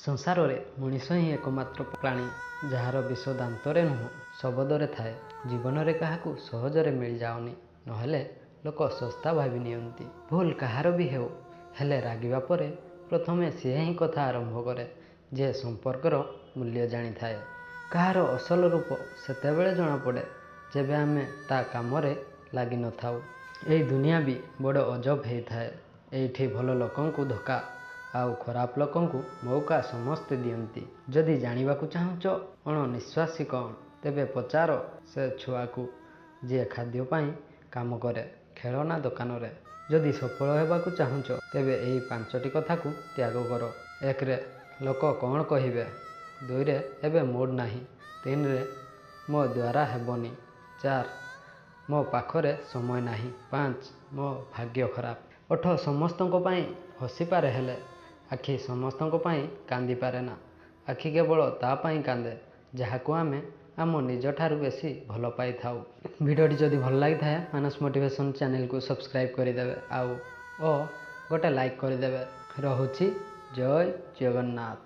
ସଂସାରରେ ମଣିଷ ହିଁ ଏକମାତ୍ର ପ୍ରାଣୀ ଯାହାର ବିଷ ଦାନ୍ତରେ ନୁହଁ ଶବଦରେ ଥାଏ। ଜୀବନରେ କାହାକୁ ସହଜରେ ମିଳିଯାଉନି, ନହେଲେ ଲୋକ ଶସ୍ତା ଭାବି ନିଅନ୍ତି। ଭୁଲ କାହାର ବି ହେଉ, ହେଲେ ରାଗିବା ପରେ ପ୍ରଥମେ ସିଏ ହିଁ କଥା ଆରମ୍ଭ କରେ ଯେ ସମ୍ପର୍କର ମୂଲ୍ୟ ଜାଣିଥାଏ। କାହାର ଅସଲ ରୂପ ସେତେବେଳେ ଜଣାପଡ଼େ ଯେବେ ଆମେ ତା କାମରେ ଲାଗିନଥାଉ। ଏଇ ଦୁନିଆ ବି ବଡ଼ ଅଜବ ହେଇଥାଏ। ଏଇଠି ଭଲ ଲୋକଙ୍କୁ ଧୋକା ଆଉ ଖରାପ ଲୋକଙ୍କୁ ମଉକା ସମସ୍ତେ ଦିଅନ୍ତି। ଯଦି ଜାଣିବାକୁ ଚାହୁଁଛ ଅଣନିଶ୍ୱାସୀ କ'ଣ, ତେବେ ପଚାର ସେ ଛୁଆକୁ ଯିଏ ଖାଦ୍ୟ ପାଇଁ କାମ କରେ ଖେଳନା ଦୋକାନରେ। ଯଦି ସଫଳ ହେବାକୁ ଚାହୁଁଛ ତେବେ ଏଇ 5ଟି କଥାକୁ ତ୍ୟାଗ କର। 1ରେ ଲୋକ କ'ଣ କହିବେ। 2ରେ ଏବେ ମୁଡ୍ ନାହିଁ। 3ରେ ମୋ ଦ୍ୱାରା ହେବନି। 4 ମୋ ପାଖରେ ସମୟ ନାହିଁ। 5 ମୋ ଭାଗ୍ୟ ଖରାପ। ଓଠ ସମସ୍ତଙ୍କ ପାଇଁ ହସିପାରେ, ହେଲେ ଆଖି ସମସ୍ତଙ୍କ ପାଇଁ କାନ୍ଦିପାରେ ନା। ଆଖି କେବଳ ତା ପାଇଁ କାନ୍ଦେ ଯାହାକୁ ଆମେ ଆମ ନିଜଠାରୁ ବେଶୀ ଭଲ ପାଇଥାଉ। ଭିଡ଼ିଓଟି ଯଦି ଭଲ ଲାଗିଥାଏ ମାନସ ମୋଟିଭେସନ୍ ଚ୍ୟାନେଲକୁ ସବସ୍କ୍ରାଇବ୍ କରିଦେବେ ଆଉ ଗୋଟେ ଲାଇକ୍ କରିଦେବେ। ରହୁଛି। ଜୟ ଜଗନ୍ନାଥ।